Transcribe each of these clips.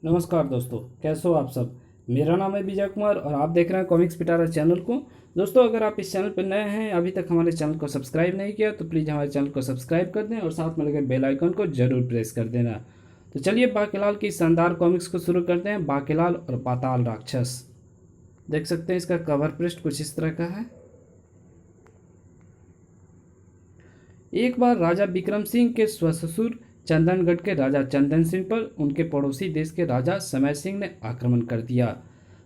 नमस्कार दोस्तों, कैसे हो आप सब। मेरा नाम है विजय कुमार और आप देख रहे हैं कॉमिक्स पिटारा चैनल को। दोस्तों, अगर आप इस चैनल पर नए हैं, अभी तक हमारे चैनल को सब्सक्राइब नहीं किया तो प्लीज़ हमारे चैनल को सब्सक्राइब कर दें और साथ में लगे बेल आइकन को जरूर प्रेस कर देना। तो चलिए बाकीलाल की शानदार कॉमिक्स को शुरू करते हैं। बाकीलाल और पाताल राक्षस। देख सकते हैं इसका कवर पृष्ठ कुछ इस तरह का है। एक बार राजा विक्रम सिंह के स्वससुर चंदनगढ़ के राजा चंदन सिंह पर उनके पड़ोसी देश के राजा समय सिंह ने आक्रमण कर दिया।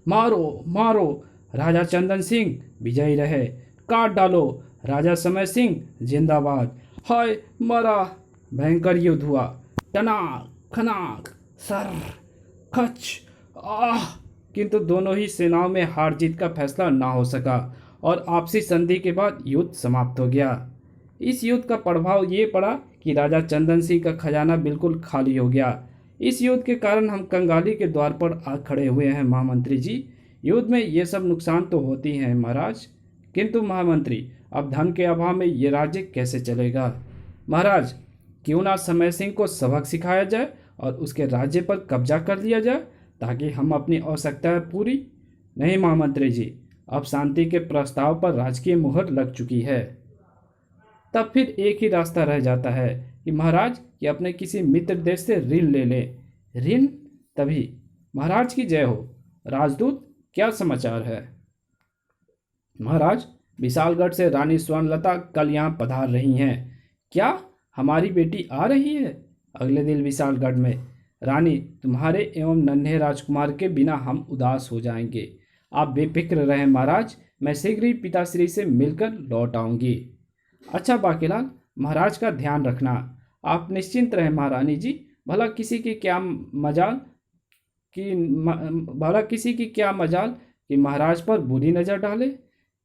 मारो मारो, राजा चंदन सिंह विजयी रहे। काट डालो, राजा समय सिंह जिंदाबाद। हाय मरा। भयंकर युद्ध हुआ। टनाक खनाक, सर, खच, आह। किंतु दोनों ही सेनाओं में हार जीत का फैसला ना हो सका और आपसी संधि के बाद युद्ध समाप्त हो गया। इस युद्ध का प्रभाव ये पड़ा कि राजा चंदन सिंह का खजाना बिल्कुल खाली हो गया। इस युद्ध के कारण हम कंगाली के द्वार पर आ खड़े हुए हैं महामंत्री जी। युद्ध में ये सब नुकसान तो होती हैं महाराज, किंतु महामंत्री, अब धन के अभाव में ये राज्य कैसे चलेगा। महाराज, क्यों ना समय सिंह को सबक सिखाया जाए और उसके राज्य पर कब्जा कर लिया जाए ताकि हम अपनी आवश्यकताएं पूरी। नहीं महामंत्री जी, अब शांति के प्रस्ताव पर राजकीय मुहर लग चुकी है। तब फिर एक ही रास्ता रह जाता है कि महाराज कि अपने किसी मित्र देश से ऋण ले लें। ऋण? तभी महाराज की जय हो। राजदूत, क्या समाचार है। महाराज, विशालगढ़ से रानी स्वर्णलता कल यहाँ पधार रही हैं। क्या हमारी बेटी आ रही है? अगले दिन विशालगढ़ में। रानी, तुम्हारे एवं नन्हे राजकुमार के बिना हम उदास हो जाएंगे। आप बेफिक्र रहें महाराज, मैं शीघ्र ही पिताश्री से मिलकर लौट आऊंगी। अच्छा बाकीलाल, महाराज का ध्यान रखना। आप निश्चिंत रहें महारानी जी। भला किसी की क्या मजाल भला किसी की क्या मजाल कि महाराज पर बुरी नज़र डाले,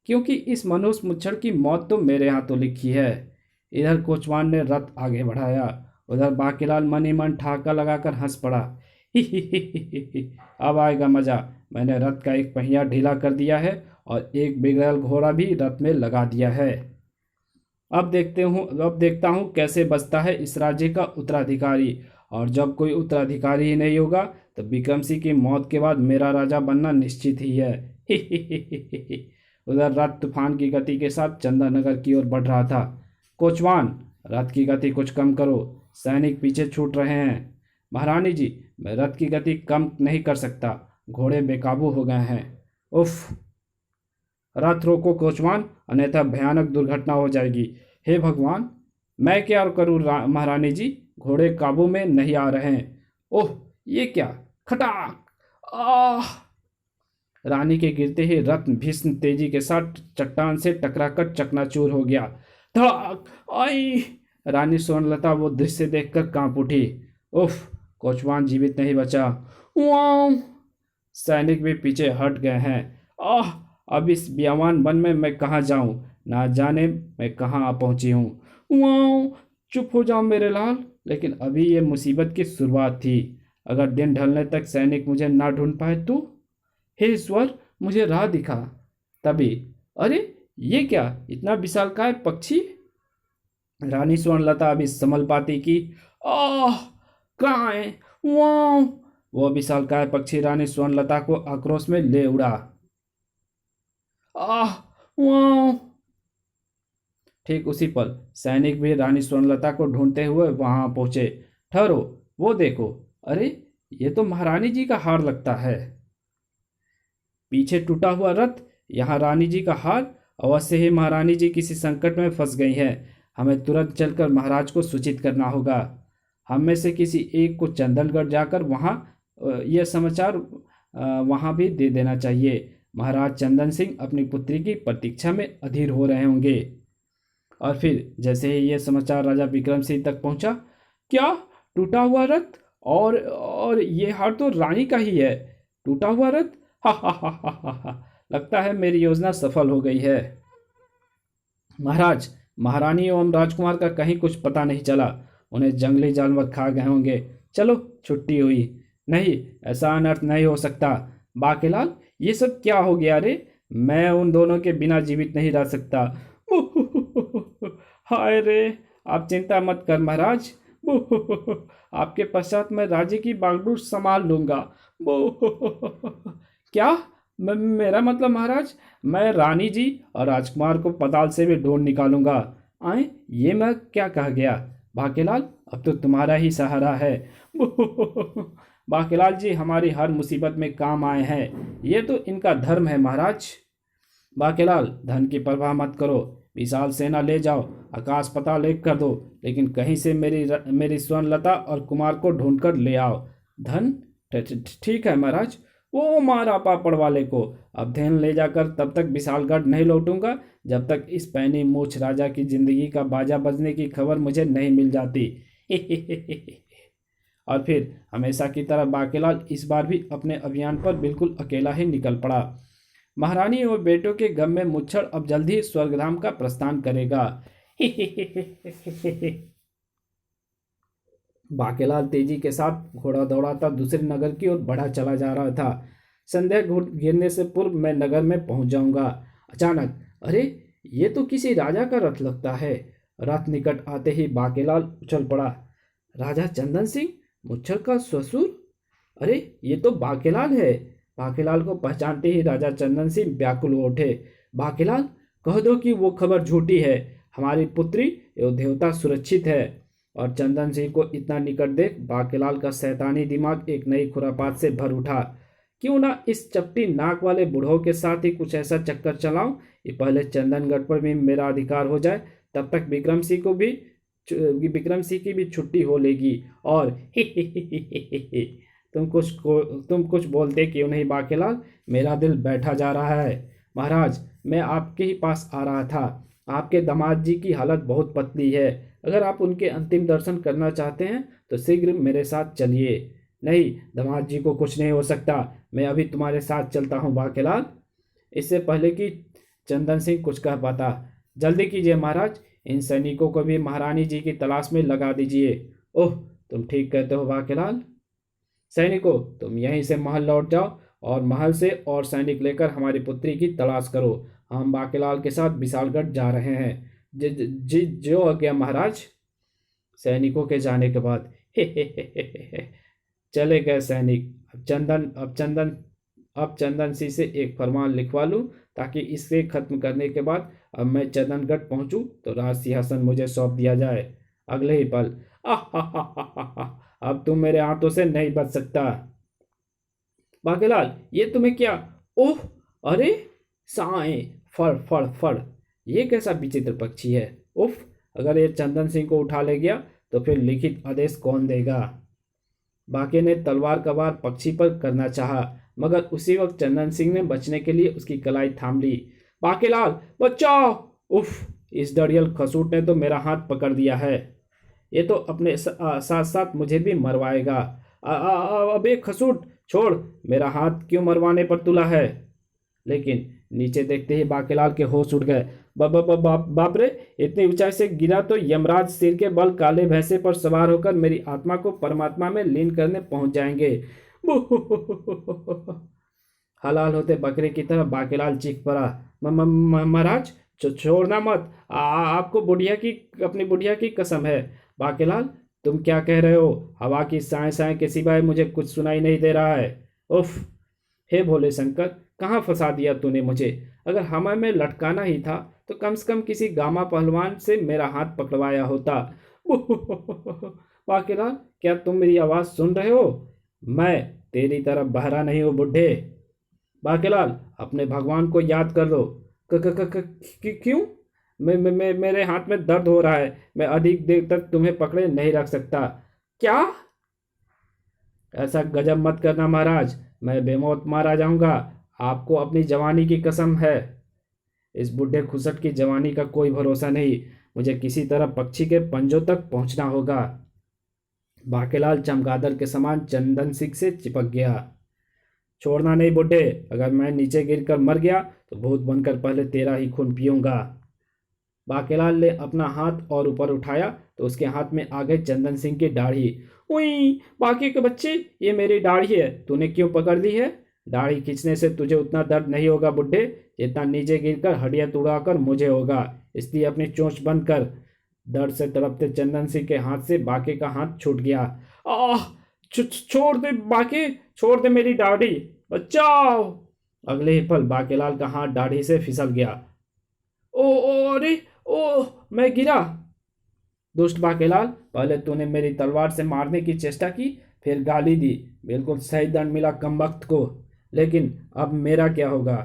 क्योंकि इस मनुष्य मुच्छर की मौत तो मेरे हाथों लिखी है। इधर कोचवान ने रथ आगे बढ़ाया, उधर बाकीलाल मन ही मन ठहाका लगाकर हंस पड़ा। ही ही ही ही ही, अब आएगा मजा। मैंने रथ का एक पहिया ढीला कर दिया है और एक बिगड़ल घोड़ा भी रथ में लगा दिया है। अब देखता हूँ कैसे बचता है इस राज्य का उत्तराधिकारी। और जब कोई उत्तराधिकारी ही नहीं होगा तो विक्रम सिंह की मौत के बाद मेरा राजा बनना निश्चित ही है। उधर रथ तूफान की गति के साथ चंदननगर की ओर बढ़ रहा था। कोचवान, रथ की गति कुछ कम करो, सैनिक पीछे छूट रहे हैं। महारानी जी, मैं रथ की गति कम नहीं कर सकता, घोड़े बेकाबू हो गए हैं। उफ। रथ रोको कोचवान, अन्यथा भयानक दुर्घटना हो जाएगी। हे भगवान, मैं क्या करूं महारानी जी, घोड़े काबू में नहीं आ रहे हैं। ओह, ये क्या। खटाक। आह। रानी के गिरते ही रथ भीषण तेजी के साथ चट्टान से टकराकर चकनाचूर हो गया। धड़ाक। आई। रानी स्वर्णलता वो दृश्य देखकर कांप उठी। उफ, कोचवान जीवित नहीं बचा। वाह। सैनिक भी पीछे हट गए हैं। आह। अब इस बियावान वन में मैं कहाँ जाऊं, ना जाने मैं कहाँ आ पहुंची हूँ। वाह। चुप हो जाओ मेरे लाल, लेकिन अभी ये मुसीबत की शुरुआत थी। अगर दिन ढलने तक सैनिक मुझे ना ढूंढ पाए तो। हे ईश्वर, मुझे राह दिखा। तभी, अरे ये क्या, इतना विशालकाय पक्षी। रानी स्वर्णलता अभी संभल पाती कि आह क्राए। वाह। वो विशालकाय पक्षी रानी स्वर्णलता को आक्रोश में ले उड़ा। आह। वाह। ठीक उसी पल सैनिक भी रानी स्वर्णलता को ढूंढते हुए वहां पहुंचे। ठहरो, वो देखो। अरे, ये तो महारानी जी का हार लगता है। पीछे टूटा हुआ रथ, यहाँ रानी जी का हार। अवश्य ही महारानी जी किसी संकट में फंस गई हैं। हमें तुरंत चलकर महाराज को सूचित करना होगा। हम में से किसी एक को चंदनगढ़ जाकर वहाँ यह समाचार वहाँ भी दे देना चाहिए। महाराज चंदन सिंह अपनी पुत्री की प्रतीक्षा में अधीर हो रहे होंगे। और फिर जैसे ही यह समाचार राजा विक्रम सिंह तक पहुंचा, क्या, टूटा हुआ रथ और ये हार तो रानी का ही है। टूटा हुआ रथ। हा हा हा हा हा हा। लगता है मेरी योजना सफल हो गई है। महाराज, महारानी एवं राजकुमार का कहीं कुछ पता नहीं चला। उन्हें जंगली जानवर खा गए होंगे। चलो, छुट्टी हुई। नहीं, ऐसा अनर्थ नहीं हो सकता। बाकीलाल, ये सब क्या हो गया रे। मैं उन दोनों के बिना जीवित नहीं रह सकता। हाय रे। आप चिंता मत कर महाराज। आपके पश्चात मैं राज्य की बागडोर संभाल लूंगा। क्या? मेरा मतलब महाराज, मैं रानी जी और राजकुमार को पताल से भी ढूंढ निकालूंगा। आए, ये मैं क्या कह गया? बाकेलाल, अब तो तुम्हारा ही सहारा है। बाकेलाल जी हमारी हर मुसीबत में काम आए हैं, ये तो इनका धर्म है महाराज। बाकेलाल, धन की परवाह मत करो, विशाल सेना ले जाओ, आकाश पाताल एक कर दो, लेकिन कहीं से मेरी स्वर्णलता और कुमार को ढूंढकर ले आओ। धन? ठीक है महाराज। वो मारा पापड़ वाले को अब ध्यान ले जाकर तब तक विशालगढ़ नहीं लौटूंगा जब तक इस पैनी मूछ राजा की जिंदगी का बाजा बजने की खबर मुझे नहीं मिल जाती। और फिर हमेशा की तरह बाकेलाल इस बार भी अपने अभियान पर बिल्कुल अकेला ही निकल पड़ा। महारानी और बेटों के गम में मुच्छड़ अब जल्द ही स्वर्गधाम का प्रस्थान करेगा। बाकेलाल तेजी के साथ घोड़ा दौड़ाता दूसरे नगर की ओर बढ़ा चला जा रहा था। संध्या गिरने से पूर्व मैं नगर में पहुंच जाऊंगा। अचानक, अरे, ये तो किसी राजा का रथ लगता है। रथ निकट आते ही बाकेलाल उछल पड़ा। राजा चंदन सिंह, मुच्छर का ससुर? अरे, ये तो बाकेलाल है। बाकेलाल को पहचानते ही राजा चंदन सिंह व्याकुल हो उठे। बाकेलाल, कह दो कि वो खबर झूठी है। हमारी पुत्री एवं देवता सुरक्षित है। और चंदन सिंह को इतना निकट देख बाकेलाल का शैतानी दिमाग एक नई खुरापात से भर उठा। क्यों ना इस चपटी नाक वाले बूढ़ों के साथ ही कुछ ऐसा चक्कर चलाऊं कि पहले चंदनगढ़ पर भी मेरा अधिकार हो जाए, तब तक विक्रम सिंह की भी छुट्टी हो लेगी। और तुम कुछ बोलते क्यों नहीं बाकेलाल? मेरा दिल बैठा जा रहा है। महाराज, मैं आपके ही पास आ रहा था। आपके दामाद जी की हालत बहुत पतली है। अगर आप उनके अंतिम दर्शन करना चाहते हैं तो शीघ्र मेरे साथ चलिए। नहीं, दामाद जी को कुछ नहीं हो सकता। मैं अभी तुम्हारे साथ चलता हूँ बाकेलाल। इससे पहले कि चंदन सिंह कुछ कह पाता, जल्दी कीजिए महाराज, इन सैनिकों को भी महारानी जी की तलाश में लगा दीजिए। ओह, तुम ठीक कहते हो बाकेलाल। सैनिकों, तुम यहीं से महल लौट जाओ और महल से और सैनिक लेकर हमारी पुत्री की तलाश करो। हम बाकेलाल के साथ विशालगढ़ जा रहे हैं। जी जो हो गया महाराज। सैनिकों के जाने के बाद चले गए सैनिक। अब चंदन सिंह से एक फरमान लिखवा लूं ताकि इसे खत्म करने के बाद अब मैं चंदनगढ़ पहुंचूं तो राज सिंहासन मुझे सौंप दिया जाए। अगले ही पल, अब तुम मेरे हाथों से नहीं बच सकता। बाकेलाल, ये तुम्हें क्या? ओह, अरे, साए फड़ फड़ फड़, ये कैसा विचित्र पक्षी है। उफ, अगर ये चंदन सिंह को उठा ले गया तो फिर लिखित आदेश कौन देगा? बाके ने तलवार का वार पक्षी पर करना चाहा, मगर उसी वक्त चंदन सिंह ने बचने के लिए उसकी कलाई थाम ली। बाकेलाल, बचाओ! उफ, इस दड़ियल खसूट ने तो मेरा हाथ पकड़ दिया है। ये तो अपने साथ साथ मुझे भी मरवाएगा। अबे खसूट, छोड़, मेरा हाथ क्यों मरवाने पर तुला है? लेकिन नीचे देखते ही बाकेलाल के होश उड़ गए। बाप रे, इतनी ऊंचाई से गिरा तो यमराज सिर के बल काले भैंसे पर सवार होकर मेरी आत्मा को परमात्मा में लीन करने पहुंच जाएंगे। हलाल होते बकरे की तरह बाकेलाल चीख पड़ा। महाराज, छोड़ना मत। आपको अपनी बुढ़िया की कसम है। बाकेलाल, तुम क्या कह रहे हो? हवा की साए साए के सिवाय मुझे कुछ सुनाई नहीं दे रहा है। उफ, हे भोले शंकर, कहाँ फंसा दिया तूने मुझे? अगर हमें में लटकाना ही था तो कम से कम किसी गामा पहलवान से मेरा हाथ पकड़वाया होता। बाकेलाल, क्या तुम मेरी आवाज़ सुन रहे हो? मैं तेरी तरह बहरा नहीं हूँ बुढ़े। बाकेलाल, अपने भगवान को याद कर लो। क्यों? मेरे हाथ में दर्द हो रहा है। मैं अधिक देर तक तुम्हें पकड़े नहीं रख सकता। क्या? ऐसा गजब मत करना महाराज, मैं बेमौत मारा जाऊंगा। आपको अपनी जवानी की कसम है। इस बुढ़े खुसट की जवानी का कोई भरोसा नहीं। मुझे किसी तरह पक्षी के पंजों तक पहुंचना होगा। बाकेलाल चमगादड़ के समान चंदन सिंह से चिपक गया। छोड़ना नहीं बुढ़े, अगर मैं नीचे गिरकर मर गया तो भूत बनकर पहले तेरा ही खून पीऊंगा। बाकेलाल ने अपना हाथ और ऊपर उठाया तो उसके हाथ में आ गई चंदन सिंह की दाढ़ी। उई, बाकी के बच्चे, ये मेरी दाढ़ी है, तूने क्यों पकड़ ली है? दाढ़ी खींचने से तुझे उतना दर्द नहीं होगा बुढ़े, जितना नीचे गिरकर हड्डियां तुड़ाकर मुझे होगा। इसलिए अपनी चोंच बंद कर। दर्द से तड़पते चंदन सिंह के हाथ से बाके का हाथ छूट गया। आह! छोड़ दे बाके, छोड़ दे मेरी दाढ़ी, बचाओ! अगले ही पल बाकेलाल का हाथ दाढ़ी से फिसल गया। ओ अरे ओ, मैं गिरा। दुष्ट बाकेलाल, पहले तूने मेरी तलवार से मारने की चेष्टा की, फिर गाली दी, बिल्कुल सही दंड मिला कमबख्त को। लेकिन अब मेरा क्या होगा?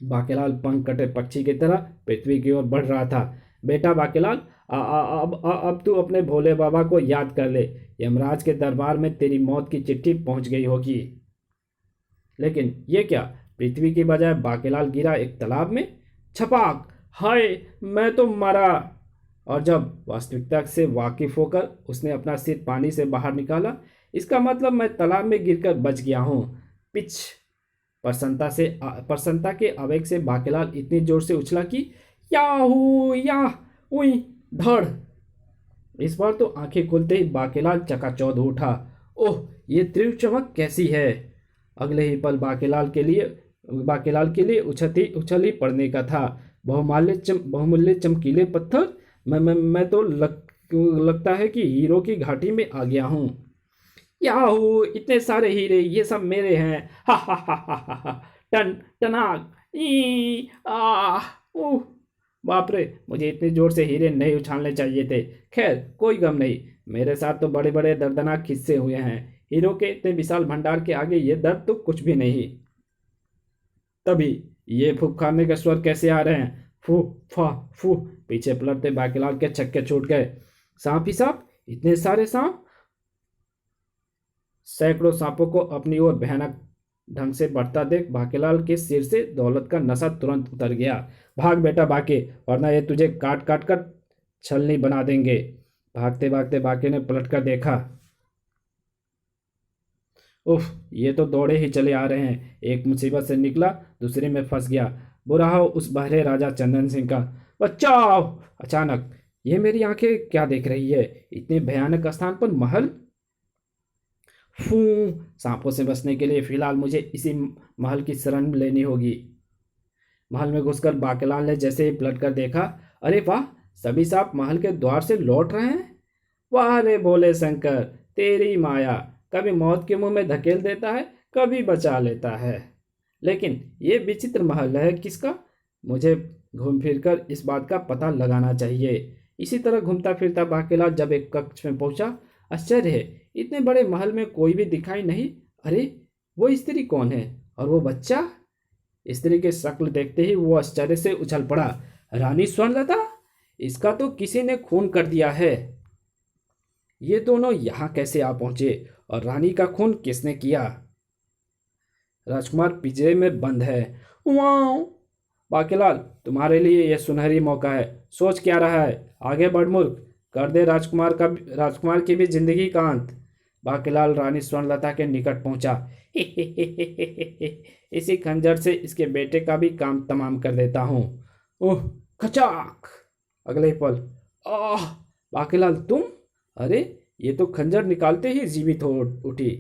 बाकेलाल पंख कटे पक्षी की तरह पृथ्वी की ओर बढ़ रहा था। बेटा बाकेलाल, अब तू अपने भोले बाबा को याद कर ले। यमराज के दरबार में तेरी मौत की चिट्ठी पहुंच गई होगी। लेकिन ये क्या? पृथ्वी की बजाय बाकेलाल गिरा एक तालाब में। छपाक! हाय, मैं तो मरा। और जब वास्तविकता से वाकिफ होकर उसने अपना सिर पानी से बाहर निकाला, इसका मतलब मैं तालाब में गिरकर बच गया हूँ। पिच! प्रसन्नता के आवेग से बाकेलाल इतनी जोर से उछला कि याहू या उई धड़। इस बार तो आंखें खुलते ही बाकेलाल चकाचौंध उठा। ओह, ये तीव्र चमक कैसी है! अगले ही पल बाकेलाल के लिए उछल ही पड़ने का था। बहुमूल्य चमकीले पत्थर! मैं तो लगता है कि हीरो की घाटी में आ गया हूँ। याहू, इतने सारे हीरे, ये सब मेरे हैं। हा हा हा हा हा हा। टन टनाक ई आ उह! बाप रे, मुझे इतनी जोर से हीरे नहीं उछालने चाहिए थे। खैर, कोई गम नहीं, मेरे साथ तो बड़े बड़े दर्दनाक किस्से हुए हैं। हीरो के इतने विशाल भंडार के आगे ये दर्द तो कुछ भी नहीं। तभी ये फूफकारने के स्वर कैसे आ रहे हैं? फू फा फू! पीछे पलटते बाकेलाल के छक्के छूट गए। सांप ही सांप, इतने सारे सांप! सैकड़ों सांपों को अपनी ओर भयानक ढंग से बढ़ता देख बाकेलाल के सिर से दौलत का नशा तुरंत उतर गया। भाग बेटा बाके, वरना ये तुझे काट काट कर छलनी बना देंगे। भागते भागते बाके ने पलट कर देखा। उफ, ये तो दौड़े ही चले आ रहे हैं। एक मुसीबत से निकला, दूसरे में फंस गया। बुरा हो उस बहरे राजा चंदन सिंह का। बचाओ! अचानक ये मेरी आंखें क्या देख रही है? इतने भयानक स्थान पर महल! फू! सांपों से बचने के लिए फिलहाल मुझे इसी महल की शरण लेनी होगी। महल में घुसकर बाकेलाल ने जैसे ही पलट कर देखा, अरे वाह, सभी सांप महल के द्वार से लौट रहे हैं। वाह रे भोले शंकर, तेरी माया! कभी मौत के मुंह में धकेल देता है, कभी बचा लेता है। लेकिन ये विचित्र महल है किसका? मुझे घूम फिर कर इस बात का पता लगाना चाहिए। इसी तरह घूमता फिरता बाकेलाल जब एक कक्ष में पहुंचा, आश्चर्य है, इतने बड़े महल में कोई भी दिखाई नहीं। अरे, वो स्त्री कौन है? और वो बच्चा? स्त्री की शक्ल देखते ही वो आश्चर्य से उछल पड़ा। रानी स्वर्णलता! इसका तो किसी ने खून कर दिया है। ये दोनों यहाँ कैसे आ पहुंचे? और रानी का खून किसने किया? राजकुमार पिंजरे में बंद है। वाह! बाकेलाल, तुम्हारे लिए यह सुनहरी मौका है। सोच क्या रहा है? आगे बढ़ मूर्ख, कर दे राजकुमार की भी जिंदगी का अंत। बाकेलाल रानी स्वर्णलता के निकट पहुंचा। इसी खंजर से इसके बेटे का भी काम तमाम कर देता हूँ। ओह! खचाक! अगले ही पल, आह! बाकेलाल तुम? अरे, ये तो खंजर निकालते ही जीवित हो उठी।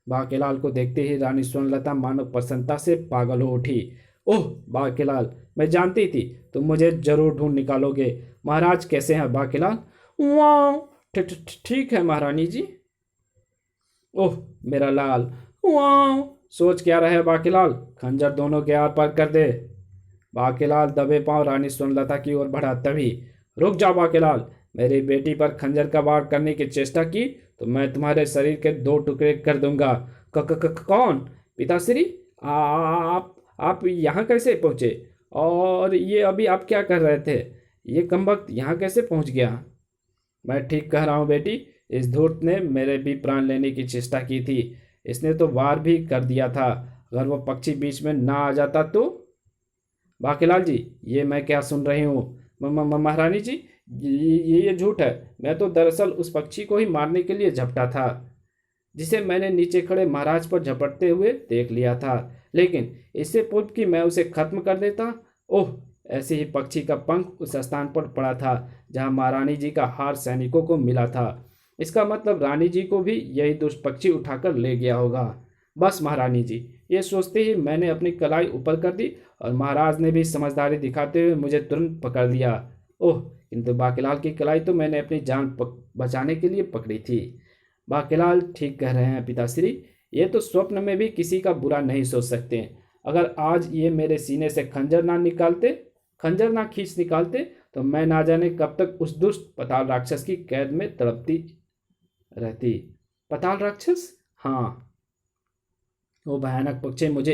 बाकेलाल को देखते ही रानी स्वर्णलता मानो प्रसन्नता से पागल हो उठी। ओह बाकेलाल, मैं जानती थी तुम मुझे जरूर ढूंढ निकालोगे। महाराज कैसे हैं बाकेलाल? वाह, ठीक है महारानी जी। ओह मेरा लाल, वाह! सोच क्या रहे बाकेलाल? खंजर दोनों के आर पार कर दे। बाकेलाल दबे पांव रानी स्वर्णलता की ओर बढ़ा। तभी, रुक जाओ बाकेलाल, मेरी बेटी पर खंजर का वार करने की चेष्टा की तो मैं तुम्हारे शरीर के 2 टुकड़े कर दूंगा। कौन? पिताश्री, आप यहाँ कैसे पहुँचे? और ये अभी आप क्या कर रहे थे? ये कमबख्त यहाँ कैसे पहुँच गया? मैं ठीक कह रहा हूँ बेटी, इस धूर्त ने मेरे भी प्राण लेने की चेष्टा की थी। इसने तो वार भी कर दिया था। अगर वो पक्षी बीच में ना आ जाता तो। बाकेलाल जी, ये मैं क्या सुन रही हूँ? महारानी जी, ये झूठ है। मैं तो दरअसल उस पक्षी को ही मारने के लिए झपटा था, जिसे मैंने नीचे खड़े महाराज पर झपटते हुए देख लिया था। लेकिन इससे पूर्व कि मैं उसे खत्म कर देता, ओह, ऐसे ही पक्षी का पंख उस स्थान पर पड़ा था जहां महारानी जी का हार सैनिकों को मिला था। इसका मतलब रानी जी को भी यही दुष्ट पक्षी उठाकर ले गया होगा। बस महारानी जी, ये सोचते ही मैंने अपनी कलाई ऊपर कर दी और महाराज ने भी समझदारी दिखाते हुए मुझे तुरंत पकड़ लिया। ओह, किंतु बाकीलाल की कलाई तो मैंने अपनी जान बचाने के लिए पकड़ी थी। बाकीलाल ठीक कह रहे हैं पिताश्री, ये तो स्वप्न में भी किसी का बुरा नहीं सोच सकते। अगर आज ये मेरे सीने से खंजर ना खींच निकालते तो मैं ना जाने कब तक उस दुष्ट पताल राक्षस की कैद में तड़पती रहती। पताल राक्षस? हाँ, वो भयानक पक्षी मुझे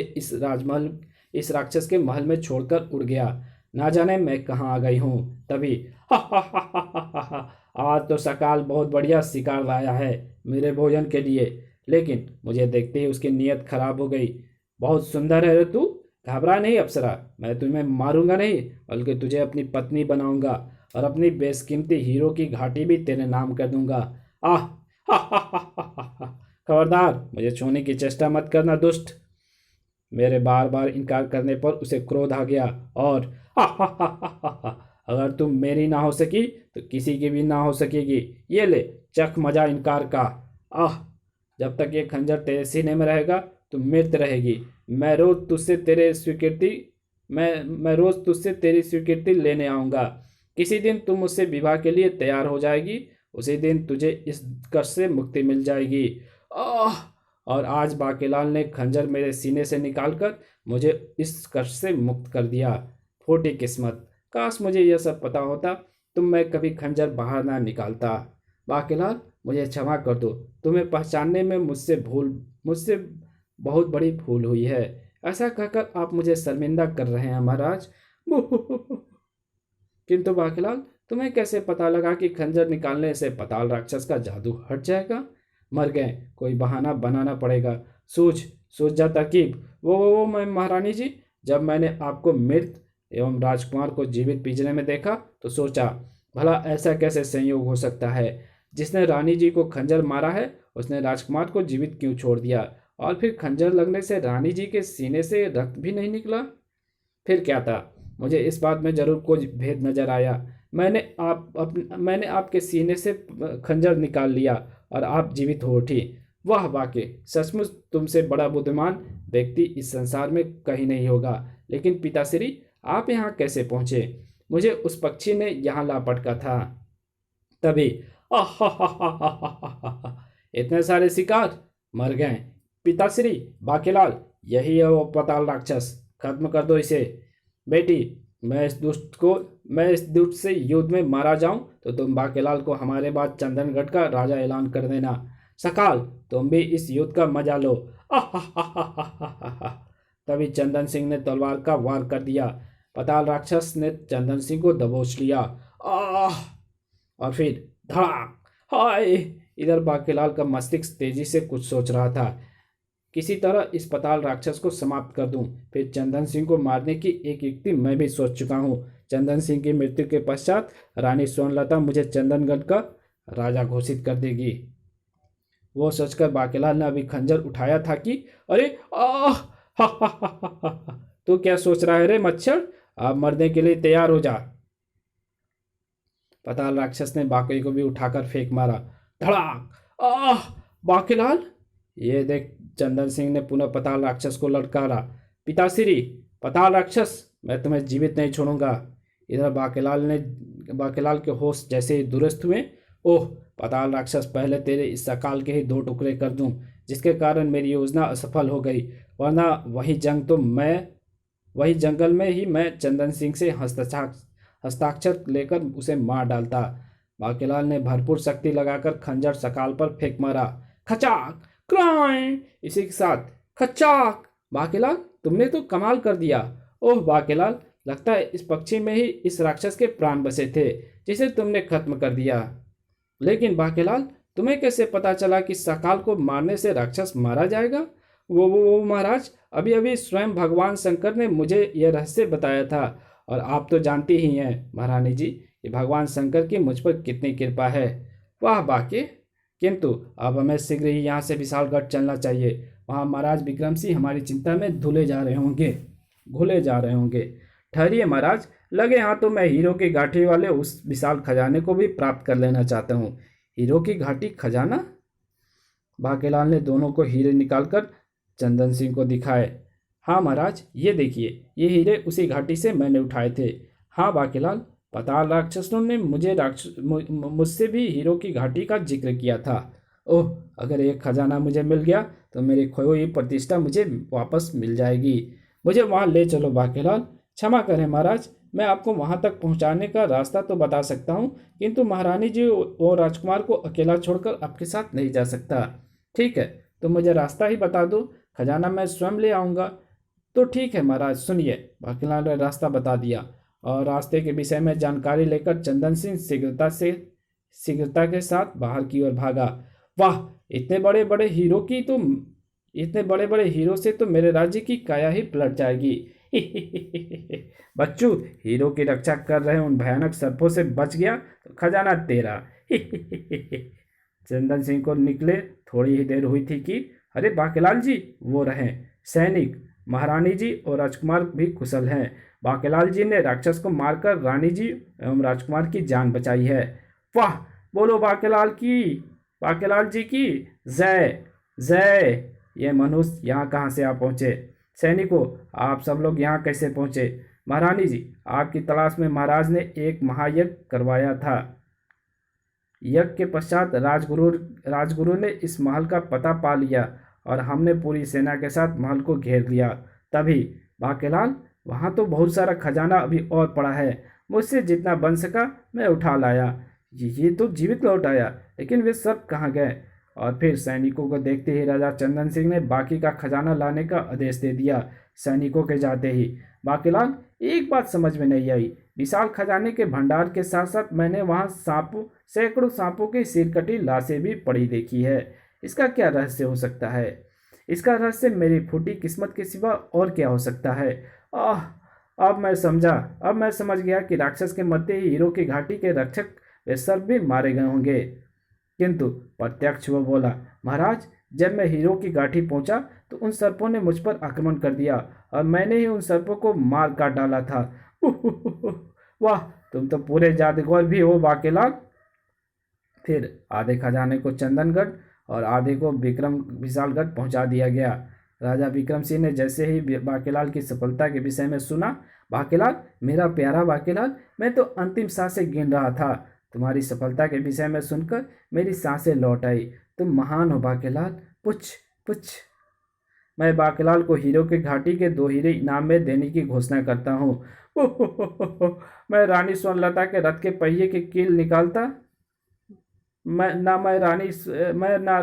इस राक्षस के महल में छोड़कर उड़ गया। ना जाने मैं कहाँ आ गई हूँ। तभी हा हा हा हा हा हा, आज तो सकाल बहुत बढ़िया शिकार लाया है मेरे भोजन के लिए, लेकिन मुझे देखते ही उसकी नीयत खराब हो गई। बहुत सुंदर है रे तू, घबरा नहीं अप्सरा, मैं तुम्हें मारूंगा नहीं बल्कि तुझे अपनी पत्नी बनाऊंगा और अपनी बेशकीमती हीरो की घाटी भी तेरे नाम कर दूंगा। आह हा हा हा हा हा, खबरदार मुझे छूने की चेष्टा मत करना दुष्ट। मेरे बार बार इनकार करने पर उसे क्रोध आ गया और हा हा हा हा हा, अगर तुम मेरी ना हो सकी तो किसी की भी ना हो सकेगी। ये ले चख मजा इनकार का। आह, जब तक ये खंजर तेरे सीने में रहेगा तुम मृत रहेगी। मैं रोज तुझसे तेरी स्वीकृति लेने आऊंगा। किसी दिन तुम मुझसे विवाह के लिए तैयार हो जाएगी, उसी दिन तुझे इस कष्ट से मुक्ति मिल जाएगी। आह! और आज बाकीलाल ने खंजर मेरे सीने से निकालकर मुझे इस कष्ट से मुक्त कर दिया। फूटी किस्मत, काश मुझे यह सब पता होता तो मैं कभी खंजर बाहर ना निकालता। बाकीलाल, मुझे क्षमा कर दो, तुम्हें पहचानने में मुझसे बहुत बड़ी भूल हुई है। ऐसा कहकर आप मुझे शर्मिंदा कर रहे हैं महाराज। किंतु बाकीलाल, तुम्हें कैसे पता लगा कि खंजर निकालने से पताल राक्षस का जादू हट जाएगा? मर गए, कोई बहाना बनाना पड़ेगा। सूझ सूझ जा तरकीब। वो मैं महारानी जी, जब मैंने आपको मृत एवं राजकुमार को जीवित पिंजरे में देखा तो सोचा भला ऐसा कैसे संयोग हो सकता है। जिसने रानी जी को खंजर मारा है उसने राजकुमार को जीवित क्यों छोड़ दिया, और फिर खंजर लगने से रानी जी के सीने से रक्त भी नहीं निकला? फिर क्या था? मुझे इस बात में जरूर कुछ भेद नजर आया। मैंने आपके सीने से खंजर निकाल लिया और आप जीवित हो उठी। वाह वाकई सचमुच तुमसे बड़ा बुद्धिमान व्यक्ति इस संसार में कहीं नहीं होगा। लेकिन पिताश्री, आप यहाँ कैसे पहुंचे? मुझे उस पक्षी ने यहाँ ला पटका था। तभी इतने सारे शिकार मर गए। पिताश्री, बाकीलाल, यही है वो पताल राक्षस, खत्म कर दो इसे। बेटी, मैं इस दुष्ट से युद्ध में मारा जाऊं तो तुम बाकीलाल को हमारे बाद चंदनगढ़ का राजा ऐलान कर देना। सकाल, तुम भी इस युद्ध का मजा लो। तभी चंदन सिंह ने तलवार का वार कर दिया। पताल राक्षस ने चंदन सिंह को दबोच लिया। आह! और फिर धड़ाक! हाय! इधर बाकीलाल का मस्तिष्क तेजी से कुछ सोच रहा था। किसी तरह इस पताल राक्षस को समाप्त कर दूं। फिर चंदन सिंह को मारने की एक युक्ति मैं भी सोच चुका हूं। चंदन सिंह की मृत्यु के पश्चात रानी सोनलता मुझे चंदनगढ़ का राजा घोषित कर देगी। वो सोचकर बाकीलाल ने अभी खंजर उठाया था कि अरे आह! हा हा हा हा हा! तू क्या सोच रहा है रे मच्छर? अब मरने के लिए तैयार हो जा। पताल राक्षस ने बाकी को भी उठाकर फेंक मारा। धड़ाक! आह! बाकीलाल, ये देख चंदन सिंह ने पुनः पताल राक्षस को ललकारा। पिताश्री, पताल राक्षस, मैं तुम्हें जीवित नहीं छोड़ूंगा। इधर बाकीलाल के होश जैसे ही दुरुस्त हुए। ओह पताल राक्षस, पहले तेरे इस सकाल के ही दो टुकड़े कर दूं, जिसके कारण मेरी योजना असफल हो गई, वरना वही जंगल में ही मैं चंदन सिंह से हस्ताक्षर लेकर उसे मार डालता। बाकीलाल ने भरपूर शक्ति लगाकर खंजर सकाल पर फेंक मारा। खचाक! क्रांय! इसी के साथ खचाक! बाकीलाल, तुमने तो कमाल कर दिया। ओह बाकीलाल, लगता है इस पक्षी में ही इस राक्षस के प्राण बसे थे जिसे तुमने खत्म कर दिया। लेकिन बाकीलाल, तुम्हें कैसे पता चला कि सकाल को मारने से राक्षस मारा जाएगा? वो महाराज, अभी अभी स्वयं भगवान शंकर ने मुझे यह रहस्य बताया था। और आप तो जानती ही हैं महारानी जी कि भगवान शंकर की मुझ पर कितनी कृपा है। वाह बाकी! किंतु अब हमें शीघ्र ही यहाँ से विशालगढ़ चलना चाहिए। वहाँ महाराज विक्रम सिंह हमारी चिंता में घुले जा रहे होंगे। ठहरिए महाराज, लगे हाथों मैं हीरो की घाटी वाले उस विशाल खजाने को भी प्राप्त कर लेना चाहता हूँ। हीरो की घाटी खजाना? बाकीलाल ने दोनों को हीरे निकालकर चंदन सिंह को दिखाए। हाँ महाराज, ये देखिए, ये हीरे उसी घाटी से मैंने उठाए थे। हाँ बाकीलाल, पाताल राक्षसों ने मुझसे भी हीरो की घाटी का जिक्र किया था। ओह, अगर एक खजाना मुझे मिल गया तो मेरी खोई हुई प्रतिष्ठा मुझे वापस मिल जाएगी। मुझे वहां ले चलो बाकेलाल। क्षमा करें महाराज, मैं आपको वहां तक पहुंचाने का रास्ता तो बता सकता हूँ, किंतु महारानी जी और राजकुमार को अकेला छोड़कर आपके साथ नहीं जा सकता। ठीक है, तो मुझे रास्ता ही बता दो, खजाना मैं स्वयं ले आऊँगा। तो ठीक है महाराज, सुनिए। बाकीलाल ने रास्ता बता दिया और रास्ते के विषय में जानकारी लेकर चंदन सिंह शीघ्रता के साथ बाहर की ओर भागा। वाह, इतने बड़े बड़े हीरो से तो मेरे राज्य की काया ही पलट जाएगी। बच्चू, हीरो की रक्षा कर रहे उन भयानक सर्पों से बच गया तो खजाना तेरा। चंदन सिंह को निकले थोड़ी ही देर हुई थी कि अरे बाकेलाल जी, वो रहे सैनिक। महारानी जी और राजकुमार भी कुशल हैं। बाकेलाल जी ने राक्षस को मारकर रानी जी एवं राजकुमार की जान बचाई है। वाह, बोलो बाकेलाल जी की जय जय। ये मनुष्य यहाँ कहाँ से आ पहुँचे? सैनिकों, आप सब लोग यहाँ कैसे पहुँचे? महारानी जी, आपकी तलाश में महाराज ने एक महायज्ञ करवाया था। यज्ञ के पश्चात राजगुरु ने इस महल का पता पा लिया और हमने पूरी सेना के साथ महल को घेर लिया। तभी बाकेलाल, वहाँ तो बहुत सारा खजाना अभी और पड़ा है। मुझसे जितना बन सका मैं उठा लाया। ये तो जीवित लौट आया, लेकिन वे सब कहाँ गए? और फिर सैनिकों को देखते ही राजा चंदन सिंह ने बाकी का खजाना लाने का आदेश दे दिया। सैनिकों के जाते ही बाकेलाल, एक बात समझ में नहीं आई। विशाल खजाने के भंडार के साथ साथ मैंने वहाँ सैकड़ों सांपों की सिरकटी लाशें भी पड़ी देखी है। इसका क्या रहस्य हो सकता है? इसका रहस्य मेरी फूटी किस्मत के सिवा और क्या हो सकता है? आह, अब मैं समझ गया कि राक्षस के मरते ही हीरो की घाटी के रक्षक वे सब भी मारे गए होंगे। किंतु प्रत्यक्ष वो बोला, महाराज, जब मैं हीरो की घाटी पहुंचा तो उन सर्पों ने मुझ पर आक्रमण कर दिया और मैंने ही उन सर्पों को मार काट डाला था। वाह, तुम तो पूरे जादूगर भी हो बाकेलाल। फिर आधे खजाने को चंदनगढ़ और आधे को विशालगढ़ पहुंचा दिया गया। राजा विक्रम सिंह ने जैसे ही बाकेलाल की सफलता के विषय में सुना, बाकेलाल, मेरा प्यारा बाकेलाल, मैं तो अंतिम सांसें गिन रहा था। तुम्हारी सफलता के विषय में सुनकर मेरी सांसें लौट आई। तुम महान हो बाकेलाल। पुछ पुछ। मैं बाकेलाल को हीरो की घाटी के 2 हीरे इनाम में देने की घोषणा करता हूँ। मैं रानी स्वर्णलता के रथ के पहिए की कील निकालता मैं ना मैं रानी मैं ना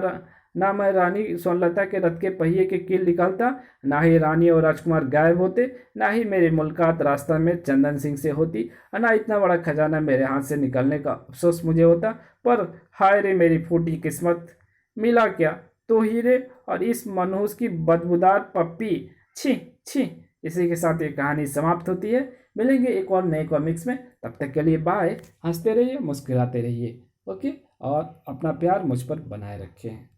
ना मैं रानी स्वर्णलता के रथ के पहिए की कील निकालता, ना ही रानी और राजकुमार गायब होते, ना ही मेरी मुलाकात रास्ता में चंदन सिंह से होती, ना इतना बड़ा खजाना मेरे हाथ से निकलने का अफसोस मुझे होता। पर हाय रे मेरी फूटी किस्मत, मिला क्या? 2 हीरे और इस मनहूस की बदबूदार पप्पी। छी छी। इसी के साथ ये कहानी समाप्त होती है। मिलेंगे एक और नए कॉमिक्स में, तब तक के लिए बाय। हंसते रहिए, मुस्कुराते रहिए। ओके, और अपना प्यार मुझ पर बनाए रखें।